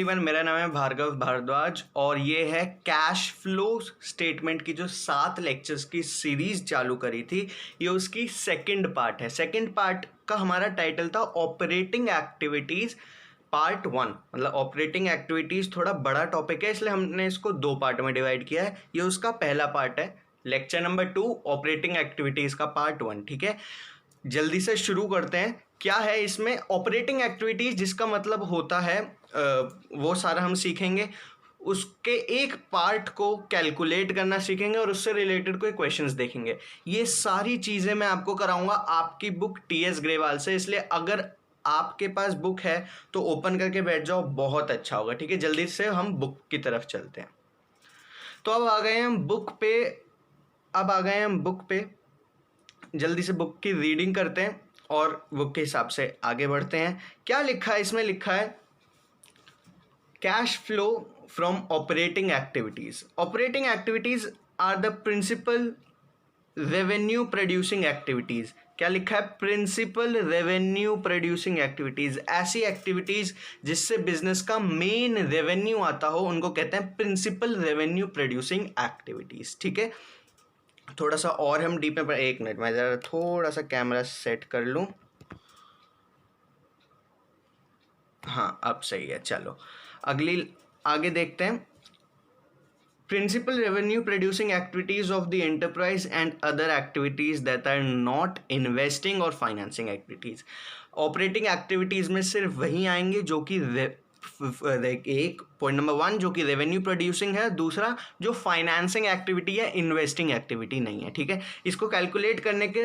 Everyone, मेरा नाम है भार्गव भारद्वाज और ये है कैश फ्लो स्टेटमेंट की जो 7 लेक्चर्स की सीरीज चालू करी थी, ये उसकी सेकंड पार्ट है। सेकंड पार्ट का हमारा टाइटल था ऑपरेटिंग एक्टिविटीज़ पार्ट 1। मतलब ऑपरेटिंग एक्टिविटीज़ थोड़ा बड़ा टॉपिक है, इसलिए हमने इसको 2 पार्ट में डिवाइड किया है। ये उसका पहला पार्ट है, लेक्चर नंबर 2 ऑपरेटिंग एक्टिविटीज़ का पार्ट 1। ठीक है, जल्दी से शुरू करते हैं। क्या है इसमें ऑपरेटिंग एक्टिविटीज़, जिसका मतलब होता है वो सारा हम सीखेंगे। उसके एक पार्ट को कैलकुलेट करना सीखेंगे और उससे रिलेटेड कोई क्वेश्चंस देखेंगे। ये सारी चीज़ें मैं आपको कराऊंगा आपकी बुक टीएस ग्रेवाल से, इसलिए अगर आपके पास बुक है तो ओपन करके बैठ जाओ, बहुत अच्छा होगा। ठीक है, जल्दी से हम बुक की तरफ चलते हैं। तो अब आ गए हम बुक पे जल्दी से बुक की रीडिंग करते हैं और बुक के हिसाब से आगे बढ़ते हैं। क्या लिखा है इसमें? लिखा है cash flow from operating activities. Operating activities are the principal revenue producing activities. क्या लिखा है? Principal revenue producing activities. ऐसी एक्टिविटीज जिससे बिजनेस का मेन रेवेन्यू आता हो उनको कहते हैं प्रिंसिपल रेवेन्यू प्रोड्यूसिंग एक्टिविटीज। ठीक है, थोड़ा सा और हम डीप में पर 1 मिनट मैं ज़रा थोड़ा सा कैमरा सेट कर लूँ। हाँ, अब सही है। चलो आगे देखते हैं। Principal revenue producing activities of the enterprise and other activities that are not investing और फाइनेंसिंग एक्टिविटीज। ऑपरेटिंग एक्टिविटीज में सिर्फ वही आएंगे जो कि एक पॉइंट नंबर 1 जो कि रेवेन्यू प्रोड्यूसिंग है, दूसरा जो फाइनेंसिंग एक्टिविटी है, इन्वेस्टिंग एक्टिविटी नहीं है। ठीक है, इसको कैलकुलेट करने के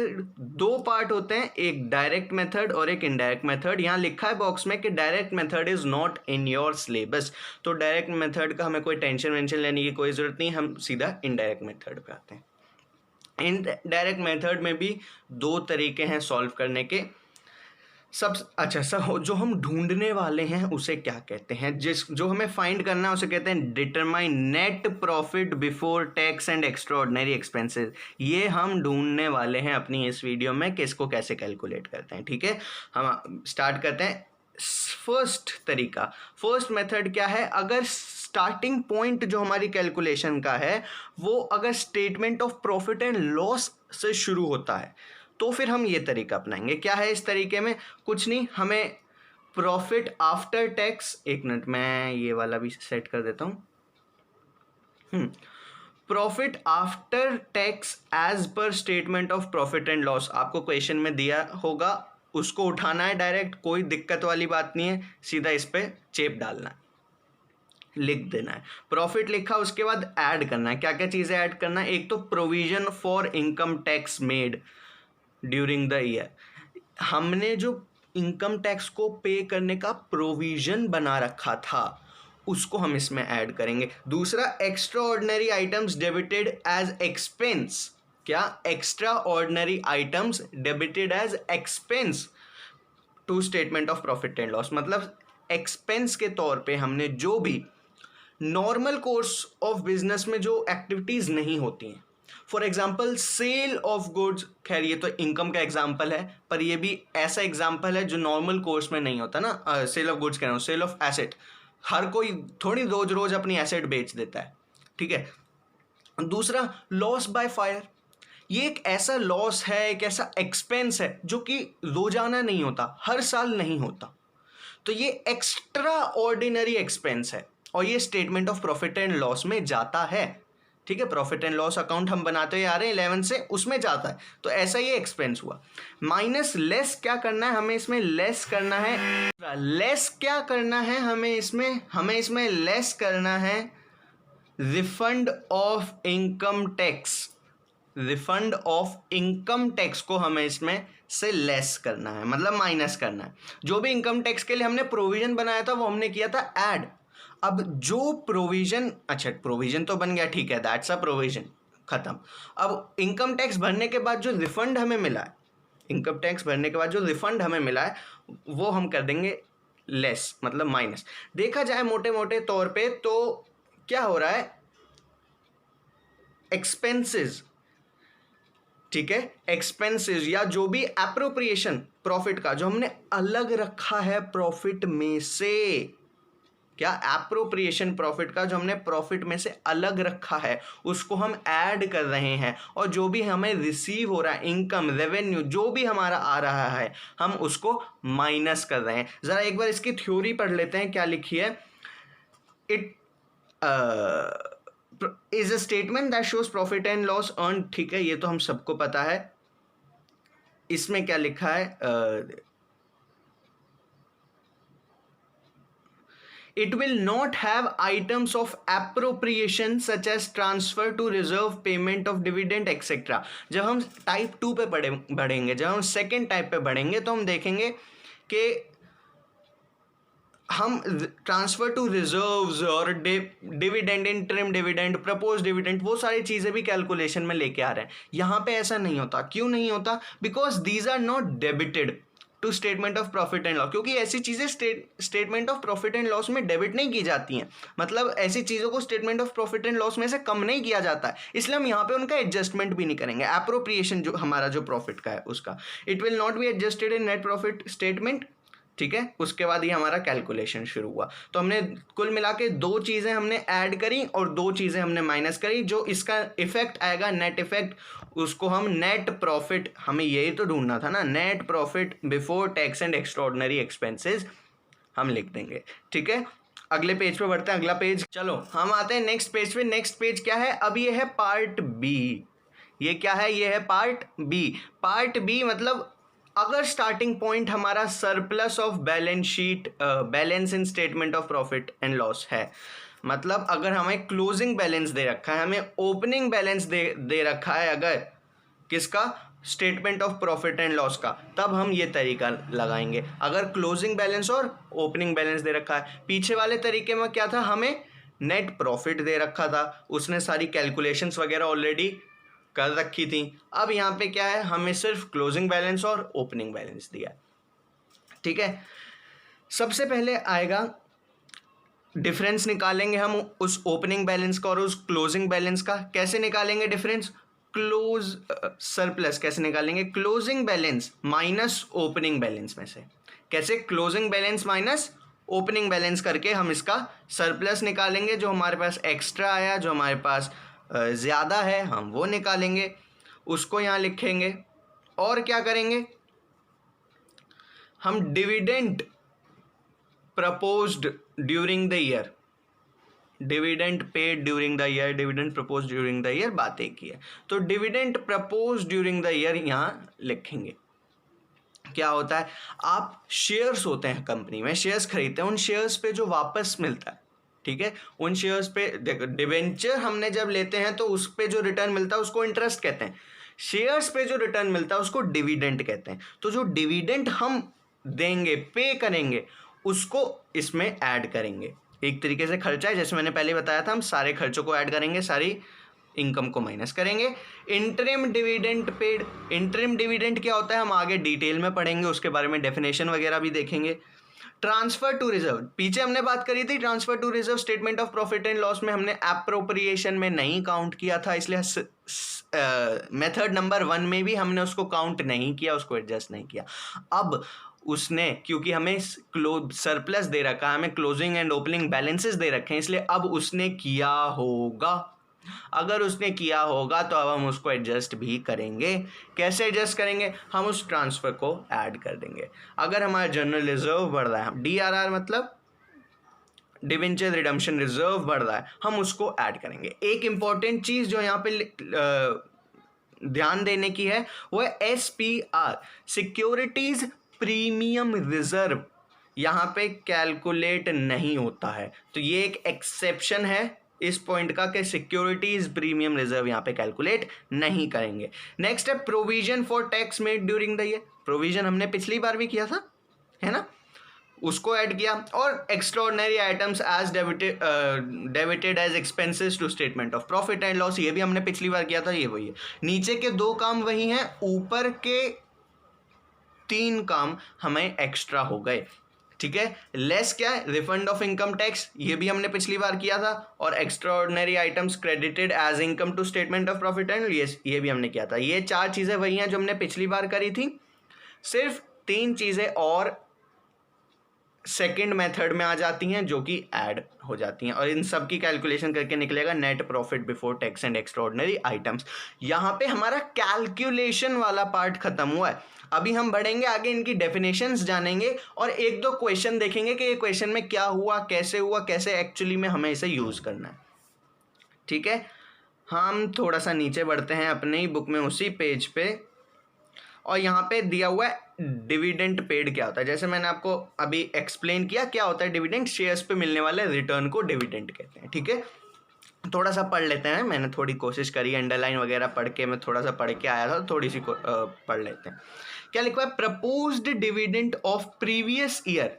2 पार्ट होते हैं, एक डायरेक्ट मेथड और एक इनडायरेक्ट मेथड। यहाँ लिखा है बॉक्स में कि direct method is not in your syllabus, तो डायरेक्ट मेथड का हमें कोई टेंशन लेने की कोई ज़रूरत नहीं, हम सीधा इनडायरेक्ट मेथड पे आते हैं। इनडायरेक्ट मेथड में भी 2 तरीके हैं सॉल्व करने के। सब जो हम ढूंढने वाले हैं उसे क्या कहते हैं? जो हमें फाइंड करना है उसे कहते हैं determine net profit before tax and extra ordinary expenses. ये हम ढूंढने वाले हैं अपनी इस वीडियो में कि इसको कैसे कैलकुलेट करते हैं। ठीक है, हम स्टार्ट करते हैं। फर्स्ट मेथड क्या है? अगर स्टार्टिंग पॉइंट जो हमारी कैलकुलेशन का है वो अगर statement of profit and loss से शुरू होता है तो फिर हम ये तरीका अपनाएंगे। क्या है इस तरीके में? कुछ नहीं, हमें प्रॉफिट आफ्टर टैक्स, 1 मिनट मैं ये वाला भी सेट कर देता हूँ। Profit after tax as per statement of profit and loss आपको क्वेश्चन में दिया होगा, उसको उठाना है डायरेक्ट, कोई दिक्कत वाली बात नहीं है, सीधा इस पे चेप डालना है, लिख देना है। प्रॉफिट लिखा, उसके बाद ऐड करना है। क्या क्या चीज़ें ऐड करना है? एक तो provision for income tax made during the year, हमने जो इनकम टैक्स को पे करने का प्रोविजन बना रखा था उसको हम इसमें ऐड करेंगे। दूसरा, extra ordinary items debited as expense. क्या? Extra ordinary items debited as expense to statement of profit and loss. मतलब एक्सपेंस के तौर पे हमने जो भी नॉर्मल कोर्स ऑफ बिजनेस में जो एक्टिविटीज नहीं होती हैं, for example sale of goods, खैर ये तो इनकम का एग्जाम्पल है, पर ये भी ऐसा एग्जाम्पल है जो नॉर्मल कोर्स में नहीं होता ना। सेल ऑफ गुड्स कह रहा हूँ, सेल ऑफ एसेट। हर कोई थोड़ी रोज अपनी एसेट बेच देता है। ठीक है। दूसरा, लॉस बाय फायर, ये एक ऐसा लॉस है, एक ऐसा एक्सपेंस है जो कि रोजाना नहीं होता, हर साल नहीं होता, तो ये एक्स्ट्रा ऑर्डिनरी एक्सपेंस है और ये statement of profit and loss में जाता है। ठीक है, प्रॉफिट एंड लॉस अकाउंट हम बनाते आ रहे हैं 11 से, उसमें जाता है, तो ऐसा ये एक्सपेंस हुआ। माइनस लेस क्या करना है हमें इसमें? लेस करना है, लेस क्या करना है हमें इसमें लेस करना है refund of income tax. Refund of income tax को हमें इसमें से लेस करना है, मतलब माइनस करना है। जो भी इनकम टैक्स के लिए हमने प्रोविजन बनाया था वो हमने किया था ऐड। अब जो प्रोविजन, अच्छा प्रोविजन तो बन गया, ठीक है, दैट्स अ प्रोविजन, खत्म। अब इनकम टैक्स भरने के बाद जो रिफंड हमें मिला है, इनकम टैक्स भरने के बाद जो रिफंड हमें मिला है वो हम कर देंगे लेस, मतलब माइनस। देखा जाए मोटे मोटे तौर पे तो क्या हो रहा है? एक्सपेंसेस, ठीक है, एक्सपेंसेस या जो भी एप्रोप्रिएशन प्रॉफिट का जो हमने अलग रखा है प्रॉफिट में से, क्या एप्रोप्रिएशन प्रॉफिट का, जो हमने प्रॉफिट में से अलग रखा है उसको हम ऐड कर रहे हैं, और जो भी हमें रिसीव हो रहा है इनकम रेवेन्यू जो भी हमारा आ रहा है हम उसको माइनस कर रहे हैं। ज़रा एक बार इसकी थ्योरी पढ़ लेते हैं, क्या लिखी है। It is a statement that shows profit and loss earn, ठीक है, ये तो हम सबको पता है। इसमें क्या लिखा है, it will not have items of appropriation such as transfer to reserve, payment of dividend etc. जब हम टाइप 2 पे बढ़ेंगे, जब हम सेकेंड टाइप पे बढ़ेंगे तो हम देखेंगे कि हम ट्रांसफर टू रिजर्व्स और dividend, interim dividend, propose dividend, वो सारी चीज़ें भी कैलकुलेशन में लेके आ रहे हैं। यहाँ पे ऐसा नहीं होता। क्यों नहीं होता? Because these are not debited to statement of profit and loss, क्योंकि ऐसी चीज़ें statement of profit and loss में डेबिट नहीं की जाती हैं। मतलब ऐसी चीज़ों को statement of profit and loss में से कम नहीं किया जाता है, इसलिए हम यहाँ पे उनका एडजस्टमेंट भी नहीं करेंगे। एप्रोप्रिएशन जो हमारा जो प्रॉफिट का है उसका, it will not be adjusted in net profit statement, ठीक है। उसके बाद ही हमारा कैलकुलेशन शुरू हुआ। तो हमने कुल मिला के दो चीज़ें हमने ऐड करी और दो चीज़ें हमने माइनस करी। जो इसका इफेक्ट आएगा नेट इफेक्ट, उसको हम नेट प्रॉफिट, हमें यही तो ढूंढना था ना, net profit before tax and extraordinary expenses हम लिख देंगे, ठीक है। अगले पेज पे बढ़ते हैं, अगला पेज। चलो हम आते हैं नेक्स्ट पेज पे। नेक्स्ट पेज क्या है? अब ये है पार्ट बी। ये क्या है? ये है पार्ट बी। पार्ट बी मतलब अगर स्टार्टिंग पॉइंट हमारा surplus of balance sheet, balance in statement of profit and loss है, मतलब अगर हमें क्लोजिंग बैलेंस दे रखा है, हमें ओपनिंग बैलेंस दे रखा है, अगर किसका? Statement of profit and loss का, तब हम ये तरीका लगाएंगे। अगर क्लोजिंग बैलेंस और ओपनिंग बैलेंस दे रखा है, पीछे वाले तरीके में क्या था? हमें नेट प्रॉफिट दे रखा था, उसने सारी कैलकुलेशंस वगैरह ऑलरेडी कर रखी थी। अब यहाँ पे क्या है? हमें सिर्फ क्लोजिंग बैलेंस और ओपनिंग बैलेंस दिया, ठीक है। सबसे पहले आएगा डिफरेंस निकालेंगे हम उस ओपनिंग बैलेंस का और उस क्लोजिंग बैलेंस का। कैसे निकालेंगे डिफरेंस? सरप्लस कैसे निकालेंगे? Closing balance minus opening balance में से। कैसे? Closing balance minus opening balance करके हम इसका सरप्लस निकालेंगे। जो हमारे पास एक्स्ट्रा आया, जो हमारे पास ज़्यादा है, हम वो निकालेंगे, उसको यहाँ लिखेंगे। और क्या करेंगे? हम dividend proposed during the year, dividend paid during the year, dividend propose during the year, बात एक ही है। तो dividend propose during the year यहाँ लिखेंगे। क्या होता है? आप शेयर्स होते हैं कंपनी में, शेयर्स खरीदते हैं, उन शेयर्स पे जो वापस मिलता है, ठीक है, उन शेयर्स पे देखो, डिवेंचर हमने जब लेते हैं तो उस पे जो रिटर्न मिलता है उसको इंटरेस्ट कहते हैं, शेयर्स पे जो रिटर्न मिलता है उसको डिविडेंड कहते हैं। तो जो डिविडेंड हम देंगे, पे करेंगे, उसको इसमें ऐड करेंगे। एक तरीके से खर्चा है, जैसे मैंने पहले बताया था, हम सारे खर्चों को ऐड करेंगे, सारी इनकम को माइनस करेंगे। Interim dividend paid, interim dividend क्या होता है हम आगे डिटेल में पढ़ेंगे, उसके बारे में डेफिनेशन वगैरह भी देखेंगे। ट्रांसफर टू रिजर्व, पीछे हमने बात करी थी, transfer to reserve statement of profit and loss में हमने एप्रोप्रिएशन में नहीं काउंट किया था, इसलिए मेथड नंबर 1 में भी हमने उसको काउंट नहीं किया, उसको एडजस्ट नहीं किया। अब उसने, क्योंकि हमें सरप्लस दे रखा है, हमें क्लोजिंग एंड ओपनिंग बैलेंसेस दे रखे हैं, इसलिए अब उसने किया होगा। अगर उसने किया होगा तो अब हम उसको एडजस्ट भी करेंगे। कैसे एडजस्ट करेंगे? हम उस ट्रांसफर को ऐड कर देंगे। अगर हमारा जनरल रिजर्व बढ़ रहा है, DRR मतलब डिवेंचर रिडम्पशन रिजर्व बढ़ रहा है, हम उसको ऐड करेंगे। एक इंपॉर्टेंट चीज जो यहाँ पे ध्यान देने की है वो है SPR, सिक्योरिटीज प्रीमियम रिजर्व, यहाँ पे कैलकुलेट नहीं होता है। तो ये एक एक्सेप्शन है इस पॉइंट का कि सिक्योरिटीज प्रीमियम रिजर्व यहाँ पे कैलकुलेट नहीं करेंगे। नेक्स्ट है provision for tax made during the year. Provision हमने पिछली बार भी किया था, है ना, उसको ऐड किया। और extraordinary items as debited as expenses to statement of profit and loss, ये भी हमने पिछली बार किया था, ये वही है। नीचे के 2 काम वही हैं, ऊपर के 3 काम हमें एक्स्ट्रा हो गए, ठीक है। लेस क्या है? रिफंड ऑफ इनकम टैक्स, ये भी हमने पिछली बार किया था। और extraordinary items credited as income to statement of profit and loss, ये भी हमने किया था। ये 4 चीज़ें वही हैं जो हमने पिछली बार करी थी, सिर्फ 3 चीज़ें और सेकंड मेथड में आ जाती हैं जो कि ऐड हो जाती हैं, और इन सब की कैलकुलेशन करके निकलेगा net profit before tax and extraordinary items. यहाँ पे हमारा कैलकुलेशन वाला पार्ट खत्म हुआ है। अभी हम बढ़ेंगे आगे, इनकी डेफिनेशंस जानेंगे और एक दो क्वेश्चन देखेंगे कि ये क्वेश्चन में क्या हुआ, कैसे एक्चुअली में हमें इसे यूज करना है। ठीक है, हम थोड़ा सा नीचे बढ़ते हैं अपने ही बुक में उसी पेज पे, और यहाँ पे दिया हुआ है डिविडेंड पेड क्या होता है। जैसे मैंने आपको अभी एक्सप्लेन किया क्या होता है डिविडेंड, शेयर्स पे मिलने वाले रिटर्न को डिविडेंड कहते हैं। ठीक है, थोड़ा सा पढ़ लेते हैं, मैंने थोड़ी कोशिश करी, अंडरलाइन वगैरह पढ़ के मैं थोड़ा सा पढ़ के आया था, थोड़ी सी पढ़ लेते हैं। क्या लिखा है, proposed dividend of previous year,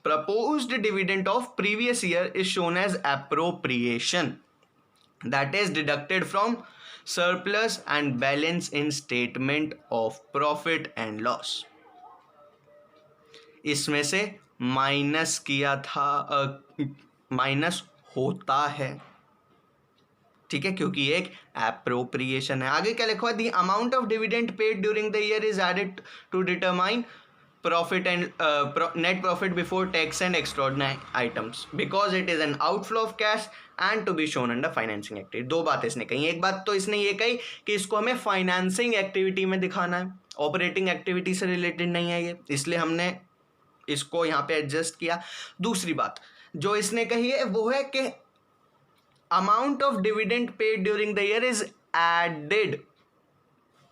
proposed dividend of previous year is shown as appropriation that is deducted from surplus and balance in statement of profit and loss। इसमें से माइनस किया था, माइनस होता है। ठीक है, क्योंकि एक एप्रोप्रिएशन है। आगे क्या लिखा है, the amount of dividend paid during the year is added to determine profit and net profit before tax and extraordinary items because it is an outflow of cash and to be shown under financing activity। दो बात इसने कही, एक बात तो इसने ये कही कि इसको हमें फाइनेंसिंग एक्टिविटी में दिखाना है, ऑपरेटिंग एक्टिविटी से रिलेटेड नहीं है ये, इसलिए हमने इसको यहाँ पे एडजस्ट किया। दूसरी बात जो इसने कही है वो है कि amount of dividend paid during the year is added.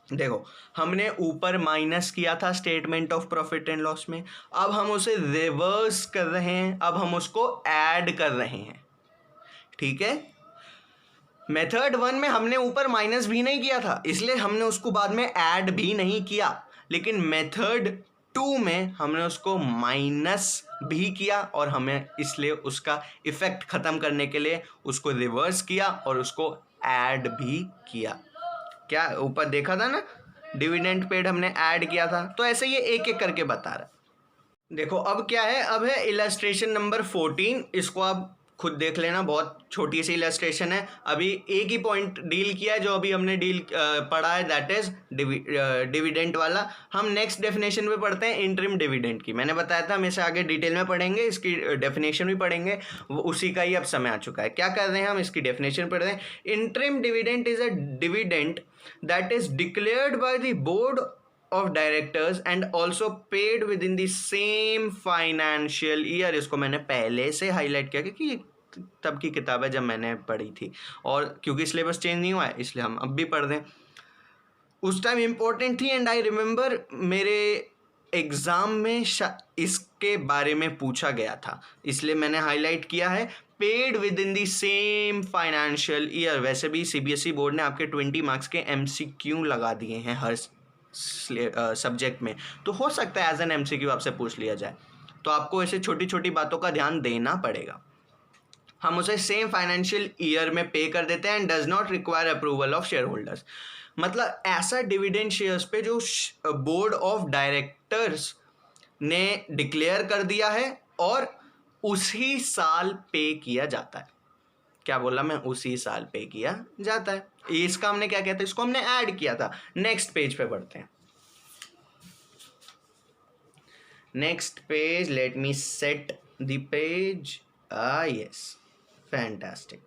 देखो, हमने ऊपर माइनस किया था statement of profit and loss में, अब हम उसे रिवर्स कर रहे हैं, अब हम उसको ऐड कर रहे हैं। ठीक है, मेथड 1 में हमने ऊपर माइनस भी नहीं किया था, इसलिए हमने उसको बाद में ऐड भी नहीं किया, लेकिन मेथड 2 में हमने उसको माइनस भी किया और हमें इसलिए उसका इफेक्ट खत्म करने के लिए उसको रिवर्स किया और उसको ऐड भी किया। क्या ऊपर देखा था ना, डिविडेंड पेड हमने ऐड किया था, तो ऐसे ये एक एक करके बता रहा है। देखो अब क्या है, अब है इलस्ट्रेशन नंबर 14, इसको आप खुद देख लेना, बहुत छोटी सी इलस्ट्रेशन है। अभी एक ही पॉइंट डील किया है जो अभी हमने पढ़ा है, दैट इज डिविडेंड वाला। हम नेक्स्ट डेफिनेशन पे पढ़ते हैं इंटरिम डिविडेंड की। मैंने बताया था हम इसे आगे डिटेल में पढ़ेंगे, इसकी डेफिनेशन भी पढ़ेंगे, वो उसी का ही अब समय आ चुका है। क्या कर रहे हैं हम, इसकी डेफिनेशन पढ़ रहे हैं। Interim dividend is a dividend that is declared by the board of directors and also paid within the same financial year। इसको मैंने पहले से हाईलाइट किया क्योंकि तब की किताब है जब मैंने पढ़ी थी, और क्योंकि सिलेबस चेंज नहीं हुआ है इसलिए हम अब भी पढ़ रहे हैं। उस टाइम इम्पोर्टेंट थी, एंड आई रिमेंबर मेरे एग्ज़ाम में इसके बारे में पूछा गया था, इसलिए मैंने हाईलाइट किया है। Paid with in the same financial year. वैसे भी सीबीएसई बोर्ड ने आपके 20 मार्क्स के एमसीक्यू लगा दिए हैं हर सब्जेक्ट में, तो हो सकता है एज एन एमसीक्यू आपसे पूछ लिया जाए, तो आपको ऐसे छोटी छोटी बातों का ध्यान देना पड़ेगा। हम उसे सेम फाइनेंशियल ईयर में पे कर देते हैं and does not require approval of share holders. मतलब ऐसा डिविडेंड शेयर्स पे जो बोर्ड ऑफ डायरेक्टर्स ने डिक्लेयर कर दिया है और उसी साल पे किया जाता है। क्या बोला मैं, उसी साल पे किया जाता है। इसका हमने क्या कहते हैं, इसको हमने ऐड किया था। नेक्स्ट पेज पे बढ़ते हैं। Next page, let me set the page. Yes, fantastic.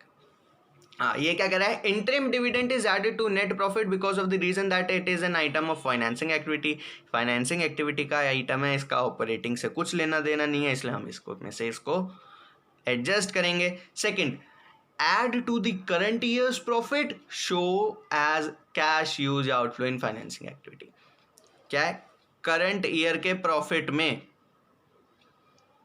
ये क्या कह रहा है, interim dividend is added to net profit because of the reason that it is an item of financing activity. Financing activity का item है, इसका operating से कुछ लेना देना नहीं है, इसलिए हम इसको में से इसको एडजस्ट करेंगे। Second, add to the current year's profit, show as cash use outflow in financing activity। क्या है, करंट ईयर के प्रॉफिट में,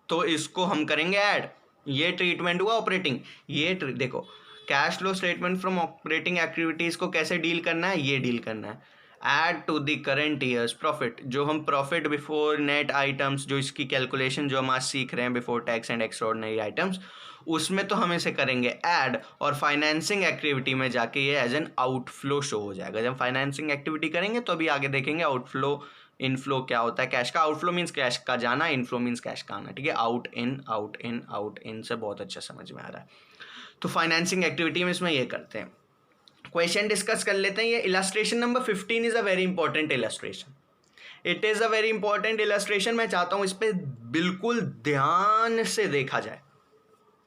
तो इसको हम करेंगे ऐड। ये ट्रीटमेंट हुआ ऑपरेटिंग। ये देखो, cash flow statement from operating activities को कैसे डील करना है, ये डील करना है। Add to the current year's profit, जो हम प्रॉफिट बिफोर नेट आइटम्स, जो इसकी कैलकुलेशन जो हम आज सीख रहे हैं before tax and extraordinary items, उसमें तो हम इसे करेंगे ऐड, और फाइनेंसिंग एक्टिविटी में जाके ये एज एन आउटफ्लो शो हो जाएगा। जब फाइनेंसिंग एक्टिविटी करेंगे तो अभी आगे देखेंगे आउटफ्लो इनफ्लो क्या होता है। कैश का आउटफ्लो मीन्स कैश का जाना, इनफ्लो मीन्स कैश का आना। ठीक है, out in out in out in से बहुत अच्छा समझ में आ रहा है। तो फाइनेंसिंग एक्टिविटी में इसमें ये करते हैं। क्वेश्चन डिस्कस कर लेते हैं। ये illustration number 15 is a very important illustration. It is a very important illustration. मैं चाहता हूँ इस पर बिल्कुल ध्यान से देखा जाए,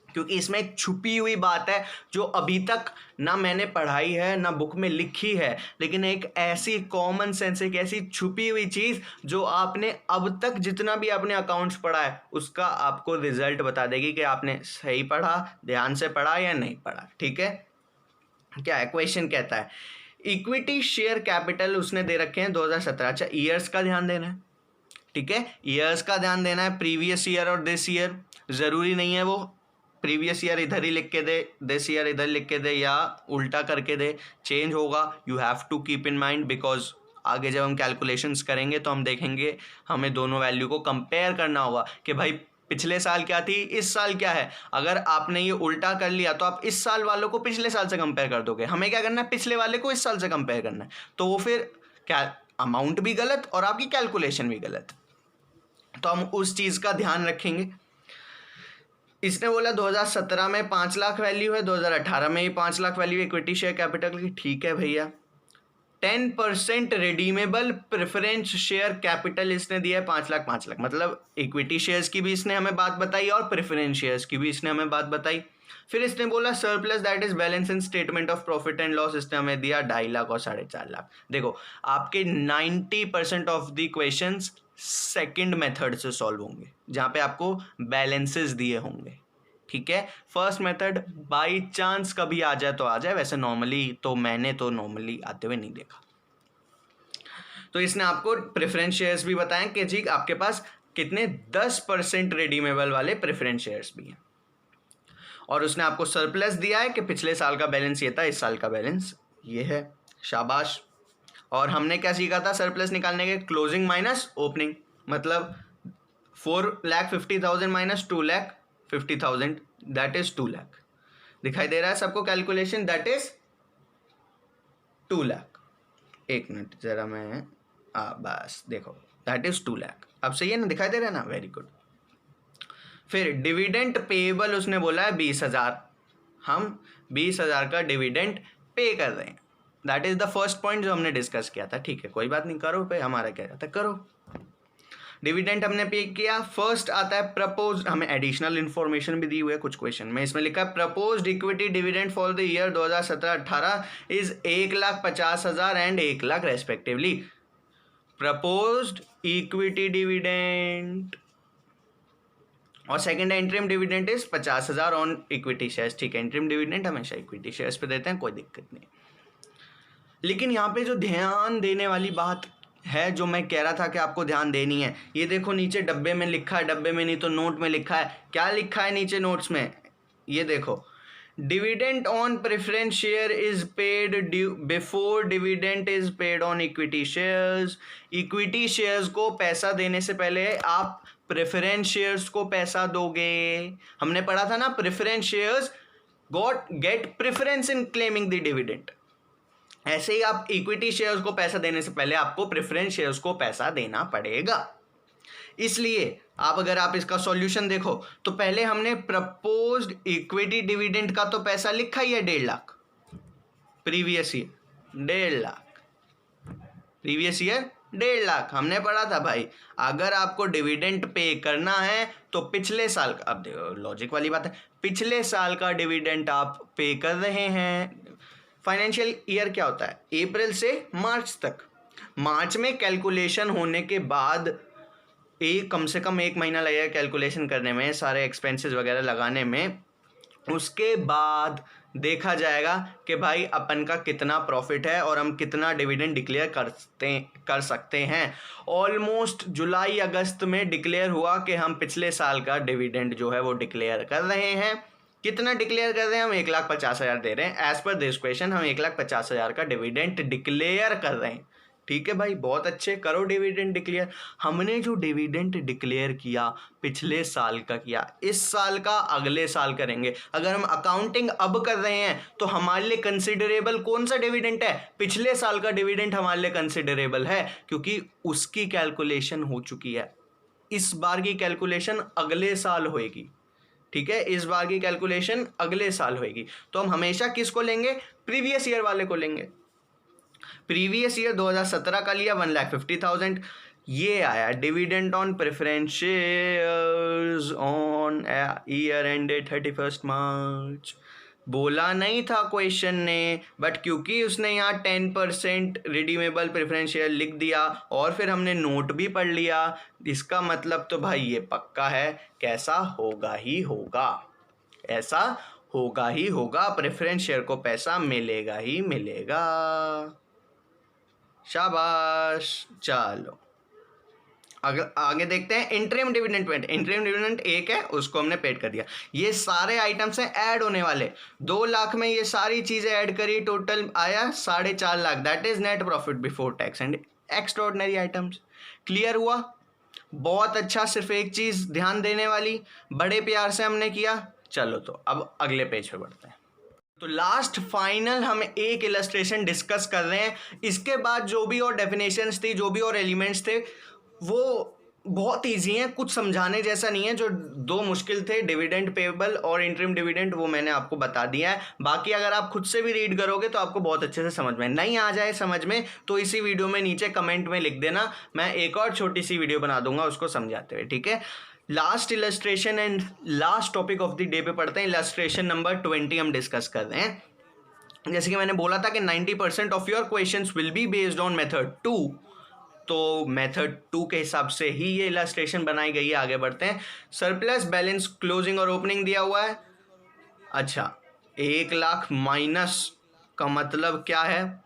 क्योंकि इसमें एक छुपी हुई बात है जो अभी तक ना मैंने पढ़ाई है ना बुक में लिखी है, लेकिन एक ऐसी कॉमन सेंस, एक ऐसी छुपी हुई चीज़ जो आपने अब तक जितना भी आपने अकाउंट्स पढ़ा है उसका आपको रिजल्ट बता देगी कि आपने सही पढ़ा, ध्यान से पढ़ा या नहीं पढ़ा। ठीक है, क्या है क्वेश्चन, कहता है इक्विटी शेयर कैपिटल उसने दे रखे हैं 2017। अच्छा, ईयर्स का ध्यान देना है, ठीक है, ईयर्स का ध्यान देना है, प्रीवियस ईयर और दिस ईयर ज़रूरी नहीं है वो प्रीवियस ईयर इधर ही लिख के दे, दिस ईयर इधर लिख के दे, या उल्टा करके दे, चेंज होगा। You have to keep in mind, because आगे जब हम कैलकुलेशंस करेंगे तो हम देखेंगे हमें दोनों वैल्यू को कंपेयर करना होगा कि भाई पिछले साल क्या थी, इस साल क्या है। अगर आपने ये उल्टा कर लिया तो आप इस साल वालों को पिछले साल से कंपेयर कर दोगे, हमें क्या करना है, पिछले वाले को इस साल से कंपेयर करना है, तो वो फिर क्या, अमाउंट भी गलत और आपकी कैलकुलेशन भी गलत। तो हम उस चीज़ का ध्यान रखेंगे। इसने बोला 2017 में 5 लाख वैल्यू है, 2018 में ही 5 lakh value equity share capital की। ठीक है भैया, 10% रिडीमेबल प्रेफरेंस शेयर कैपिटल इसने दिया है 5 लाख, 5 लाख मतलब इक्विटी शेयर्स की भी इसने हमें बात बताई और प्रेफरेंस शेयर्स की भी इसने हमें बात बताई। फिर इसने बोला surplus that is balance in statement of profit and loss, इसने हमें दिया 2.5 लाख और 4.5 लाख। देखो आपके 90% of the questions second method से सॉल्व होंगे जहां पे आपको बैलेंसेस दिए होंगे। ठीक है, फर्स्ट मेथड बाय चांस कभी आ जाए तो आ जाए, वैसे नॉर्मली तो मैंने तो नॉर्मली आते हुए नहीं देखा। तो इसने आपको प्रेफरेंस शेयर्स भी बताएं कि जी आपके पास कितने 10% रिडीमेबल वाले प्रेफरेंस शेयर्स भी हैं, और उसने आपको सरप्लस दिया है कि पिछले साल का बैलेंस ये था, इस साल का बैलेंस ये है। शाबाश। और हमने क्या सीखा था सरप्लस निकालने के, क्लोजिंग माइनस ओपनिंग, मतलब 4,50,000 माइनस 2,50,000 दैट इज 2 लाख। दिखाई दे रहा है सबको कैलकुलेशन, दैट इज 2 लाख। एक मिनट जरा मैं बस देखो, दैट इज 2 लाख। अब सही है ना, दिखाई दे रहा है ना, वेरी गुड। फिर डिविडेंड पेएबल उसने बोला है 20,000, हम 20,000 का डिविडेंड पे कर रहे हैं, that is the first point जो हमने डिस्कस किया था। ठीक है, कोई बात नहीं, करो पे, हमारा क्या रहता है, करो। डिविडेंड हमने पे किया। फर्स्ट आता है प्रपोज, हमें एडिशनल इन्फॉर्मेशन भी दी हुई है कुछ क्वेश्चन में, इसमें लिखा है proposed equity dividend for the year 2017-18 is 1,50,000 and 1 lakh respectively. Proposed equity dividend और second interim dividend is 50,000 on equity shares. ठीक है, इंटरिम डिविडेंड हमेशा इक्विटी शेयर्स पे देते हैं, कोई दिक्कत नहीं। लेकिन यहाँ पे जो ध्यान देने वाली बात है, जो मैं कह रहा था कि आपको ध्यान देनी है, ये देखो नीचे डब्बे में लिखा है, डब्बे में नहीं तो नोट में लिखा है। क्या लिखा है नीचे नोट्स में, ये देखो, dividend on preference share is paid before dividend is paid on equity shares. Equity shares को पैसा देने से पहले आप प्रेफरेंस शेयर्स को पैसा दोगे। हमने पढ़ा था ना, preference shares get preference in claiming the dividend. ऐसे ही आप इक्विटी शेयर्स को पैसा देने से पहले आपको प्रेफरेंस शेयर्स को पैसा देना पड़ेगा। इसलिए अगर आप इसका सॉल्यूशन देखो तो पहले हमने प्रपोज्ड इक्विटी डिविडेंड का तो पैसा लिखा ही है 1.5 lakh, previous year 1.5 lakh, previous year 1.5 lakh हमने पढ़ा था भाई। अगर आपको डिविडेंड पे करना है तो पिछले साल का, अब देखो लॉजिक वाली बात है, पिछले साल का डिविडेंड आप पे कर रहे हैं। फाइनेंशियल ईयर क्या होता है, अप्रैल से मार्च तक। मार्च में कैलकुलेशन होने के बाद कम से कम 1 महीना लगेगा कैलकुलेशन करने में, सारे एक्सपेंसेस वगैरह लगाने में। उसके बाद देखा जाएगा कि भाई अपन का कितना प्रॉफिट है और हम कितना डिविडेंड डिक्लेयर कर सकते हैं। ऑलमोस्ट जुलाई अगस्त में डिक्लेयर हुआ कि हम पिछले साल का डिविडेंड जो है वो डिक्लेयर कर रहे हैं। कितना डिक्लेयर कर रहे हैं हम, 1,50,000 दे रहे हैं। एज पर दिस क्वेश्चन हम 1,50,000 का डिविडेंड डिक्लेयर कर रहे हैं। ठीक है भाई, बहुत अच्छे, करो डिविडेंड डिक्लेयर। हमने जो डिविडेंड डिक्लेयर किया पिछले साल का किया, इस साल का अगले साल करेंगे। अगर हम अकाउंटिंग अब कर रहे हैं तो हमारे लिए कंसिडरेबल कौन सा डिविडेंड है, पिछले साल का डिविडेंड हमारे लिए कंसिडरेबल है, क्योंकि उसकी कैलकुलेशन हो चुकी है। इस बार की कैलकुलेशन अगले साल होएगी। ठीक है, इस बार की कैलकुलेशन अगले साल होएगी। तो हम हमेशा किसको लेंगे, प्रीवियस ईयर वाले को लेंगे। प्रीवियस ईयर 2017 का लिया 1,50,000, ये आया dividend on preference shares on year ended 31 मार्च। बोला नहीं था क्वेश्चन ने, बट क्योंकि उसने यहाँ 10% रिडीमेबल प्रेफरेंस शेयर लिख दिया और फिर हमने नोट भी पढ़ लिया, इसका मतलब तो भाई ये पक्का है, कैसा होगा ही होगा, ऐसा होगा ही होगा, प्रेफरेंस शेयर को पैसा मिलेगा ही मिलेगा। शाबाश। चलो अगर आगे देखते हैं interim dividend paid. Interim dividend एक है, उसको हमने पेड कर दिया। ये सारे आइटम्स हैं ऐड होने वाले। 2 लाख में ये सारी चीजें ऐड करी, टोटल आया 4.5 lakh. That is net profit before tax and extraordinary items. Clear हुआ? बहुत अच्छा। सिर्फ एक चीज ध्यान देने वाली, बड़े प्यार से हमने किया। चलो तो अब अगले पेज पे बढ़ते हैं। तो लास्ट फाइनल हम एक इलस्ट्रेशन डिस्कस कर रहे हैं। इसके बाद जो भी और डेफिनेशंस थी, जो भी और एलिमेंट्स थे, वो बहुत ईजी हैं, कुछ समझाने जैसा नहीं है। जो 2 मुश्किल थे, डिविडेंड पेएबल और इंटरिम डिविडेंड, वो मैंने आपको बता दिया है। बाकी अगर आप खुद से भी रीड करोगे तो आपको बहुत अच्छे से समझ में नहीं आ जाए समझ में, तो इसी वीडियो में नीचे कमेंट में लिख देना, मैं एक और छोटी सी वीडियो बना दूंगा उसको समझाते हुए, ठीक है। Last illustration and last topic of the day पे पढ़ते हैं। इलस्ट्रेशन नंबर 20 हम डिस्कस कर रहे हैं। जैसे कि मैंने बोला था कि 90% of your questions will be based on method 2, तो मेथड 2 के हिसाब से ही ये इलस्ट्रेशन बनाई गई है। आगे बढ़ते हैं। सरप्लस बैलेंस क्लोजिंग और ओपनिंग दिया हुआ है। अच्छा, 1 लाख माइनस का मतलब क्या है?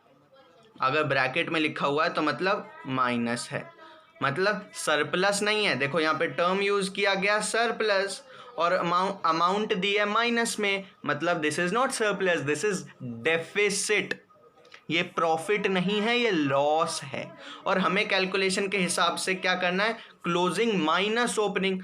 अगर ब्रैकेट में लिखा हुआ है तो मतलब माइनस है, मतलब सरप्लस नहीं है। देखो यहाँ पे टर्म यूज किया गया सरप्लस, और अमाउंट दी है माइनस में, मतलब this is not surplus, this is deficit. ये प्रॉफिट नहीं है, ये लॉस है। और हमें कैलकुलेशन के हिसाब से क्या करना है? Closing minus opening.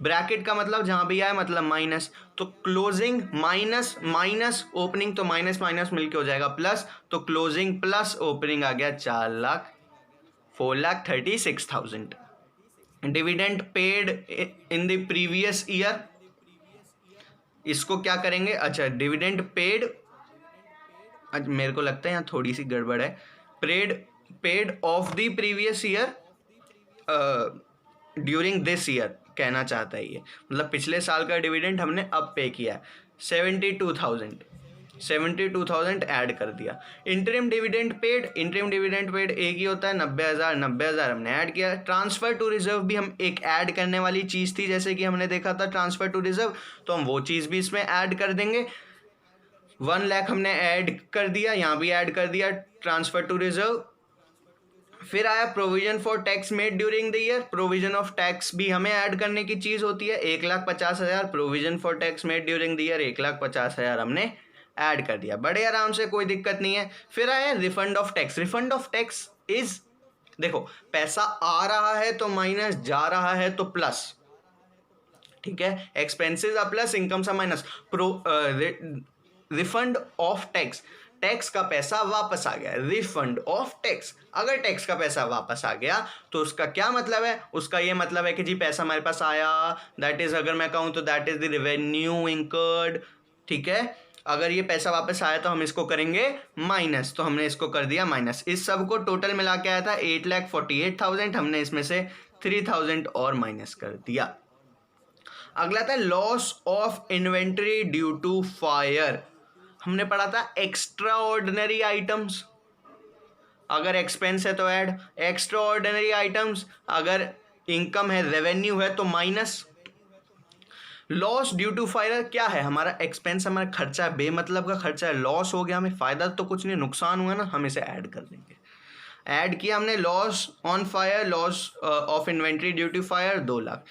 ब्रैकेट का मतलब जहां भी आए मतलब माइनस, तो क्लोजिंग माइनस माइनस ओपनिंग, तो माइनस माइनस मिलके हो जाएगा प्लस, तो क्लोजिंग प्लस ओपनिंग आ गया 4,36,000। Dividend paid in the previous year, इसको क्या करेंगे? अच्छा, डिविडेंड पेड, मेरे को लगता है यहाँ थोड़ी सी गड़बड़ है। Paid of the previous year during this year कहना चाहता है ये, मतलब पिछले साल का डिविडेंड हमने अब पे किया। 72,000 ऐड कर दिया। Interim dividend paid, interim dividend paid एक ही होता है, 90,000 हमने ऐड किया। ट्रांसफर टू रिजर्व भी हम एक ऐड करने वाली चीज़ थी, जैसे कि हमने देखा था ट्रांसफर टू रिजर्व, तो हम वो चीज़ भी इसमें ऐड कर देंगे। 1 लाख हमने ऐड कर दिया, यहाँ भी ऐड कर दिया ट्रांसफर टू रिजर्व। फिर आया provision for tax made during the year. Provision of tax भी हमें ऐड करने की चीज होती है। 1,50,000 provision for tax made during the year, 1,50,000 हमने ऐड कर दिया, बड़े आराम से, कोई दिक्कत नहीं है। फिर आया refund of tax. Refund of tax is, देखो पैसा आ रहा है तो माइनस, जा रहा है तो प्लस, ठीक है। एक्सपेंसेस आ प्लस, इनकम सा minus. Refund of tax, tax का पैसा वापस आ गया। रिफंड ऑफ टैक्स, अगर टैक्स का पैसा वापस आ गया तो उसका क्या मतलब है? उसका ये मतलब है कि जी पैसा हमारे पास आया, दैट इज, अगर मैं कहूँ तो that is the revenue incurred, ठीक है। अगर ये पैसा वापस आया तो हम इसको करेंगे माइनस, तो हमने इसको कर दिया माइनस। इस सब को टोटल मिला के आया था 8,48,000, हमने इसमें से 3,000 और माइनस कर दिया। अगला था loss of inventory due to fire. हमने पढ़ा था एक्स्ट्रा ऑर्डिनरी आइटम्स, अगर एक्सपेंस है तो ऐड, एक्स्ट्रा ऑर्डिनरी आइटम्स अगर इनकम है, रेवेन्यू है तो minus. Loss due to fire क्या है? हमारा एक्सपेंस, हमारा खर्चा है, बेमतलब का खर्चा है, लॉस हो गया, हमें फायदा तो कुछ नहीं, नुकसान हुआ ना, हम इसे ऐड कर देंगे। ऐड किया हमने loss on fire, loss of inventory due to fire 2 lakh.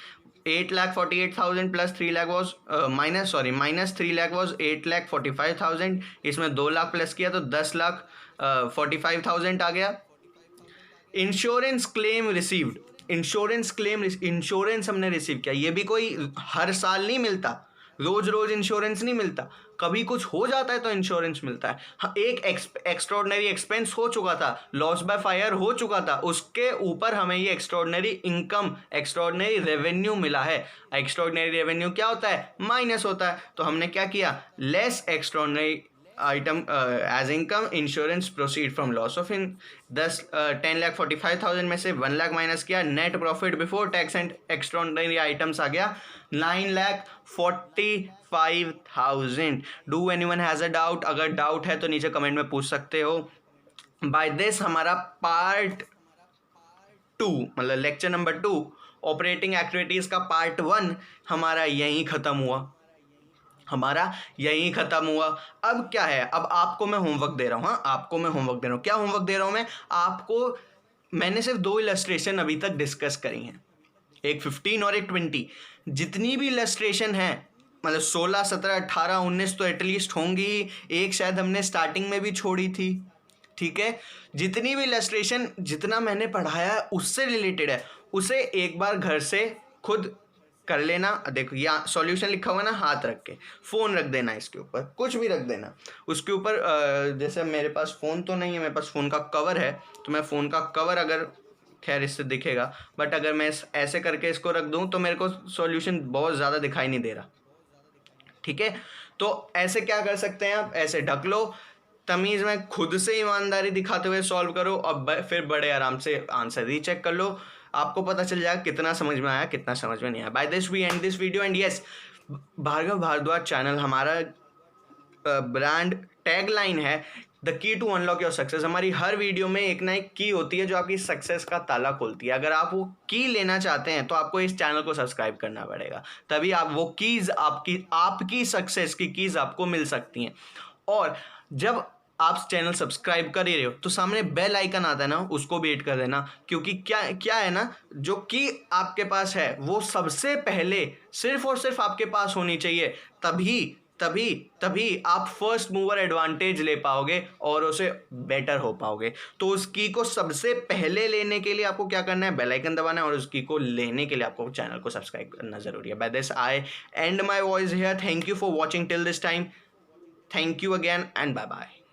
8,48,000 plus 3 lakh was minus 3 lakh was 8,45,000। इसमें 2 लाख प्लस किया तो 10,45,000 आ गया। इंश्योरेंस क्लेम रिसीव्ड, इंश्योरेंस हमने रिसीव किया। ये भी कोई हर साल नहीं मिलता, रोज रोज इंश्योरेंस नहीं मिलता, कभी कुछ हो जाता है तो इंश्योरेंस मिलता है। हाँ, एक एक्स्ट्राऑर्डिनरी एक्सपेंस हो चुका था, लॉस बाय फायर हो चुका था, उसके ऊपर हमें ये एक्स्ट्राऑर्डिनरी इनकम, एक्स्ट्राऑर्डिनरी रेवेन्यू मिला है। एक्स्ट्राऑर्डिनरी रेवेन्यू क्या होता है? माइनस होता है। तो हमने क्या किया? Less extraordinary item as income, insurance proceed from loss of in 10,45,000 में से 1 लाख माइनस किया, net profit before tax and extraordinary items आ गया 9,45,000। Do anyone has a doubt? अगर डाउट है तो नीचे कमेंट में पूछ सकते हो। बाय दिस हमारा पार्ट 2 मतलब लेक्चर नंबर 2 ऑपरेटिंग एक्टिविटीज का पार्ट 1 हमारा यहीं खत्म हुआ। अब क्या है, अब आपको मैं होमवर्क दे रहा हूँ। हाँ, आपको मैं होमवर्क दे रहा हूँ। क्या होमवर्क दे रहा हूँ मैं आपको? मैंने सिर्फ 2 इलस्ट्रेशन अभी तक डिस्कस करी हैं, एक 15 और एक 20। जितनी भी इलस्ट्रेशन है मतलब 16, 17, 18, 19 तो एटलीस्ट होंगी, एक शायद हमने स्टार्टिंग में भी छोड़ी थी। ठीक है, जितनी भी इलस्ट्रेशन जितना मैंने पढ़ाया है उससे रिलेटेड है, उसे एक बार घर से खुद कर लेना। देखो यहाँ सॉल्यूशन लिखा हुआ ना, हाथ रख के, फ़ोन रख देना, इसके ऊपर कुछ भी रख देना उसके ऊपर। जैसे मेरे पास फ़ोन तो नहीं है, मेरे पास फ़ोन का कवर है, तो मैं फ़ोन का कवर अगर खैर इससे दिखेगा, बट अगर मैं ऐसे करके इसको रख दूँ तो मेरे को सॉल्यूशन बहुत ज़्यादा दिखाई नहीं दे रहा। ठीक है, तो ऐसे क्या कर सकते हैं आप, ऐसे ढक लो, तमीज़ में खुद से ईमानदारी दिखाते हुए सॉल्व करो, अब फिर बड़े आराम से आंसर रीचेक कर लो, आपको पता चल जाएगा कितना समझ में आया कितना समझ में नहीं आया। By this we end this video and yes, Bhargav Bhardwaj channel हमारा ब्रांड टैग लाइन है, the key to unlock your success. हमारी हर वीडियो में एक ना एक की होती है जो आपकी सक्सेस का ताला खोलती है। अगर आप वो की लेना चाहते हैं तो आपको इस चैनल को सब्सक्राइब करना पड़ेगा, तभी आप वो कीज़ आपकी सक्सेस की कीज़ आपको मिल सकती हैं। और जब आप चैनल सब्सक्राइब कर ही रहे हो तो सामने बेल आइकन आता है ना, उसको भी हिट कर देना, क्योंकि क्या है ना, जो की आपके पास है वो सबसे पहले सिर्फ और सिर्फ आपके पास होनी चाहिए, तभी आप फर्स्ट मूवर एडवांटेज ले पाओगे और उसे बेटर हो पाओगे। तो उस की को सबसे पहले लेने के लिए आपको क्या करना है, बेल आइकन दबाना है, और उस की को लेने के लिए आपको चैनल को सब्सक्राइब करना जरूरी है। By this I end my voice here. Thank you for watching till this time. Thank you again and bye bye.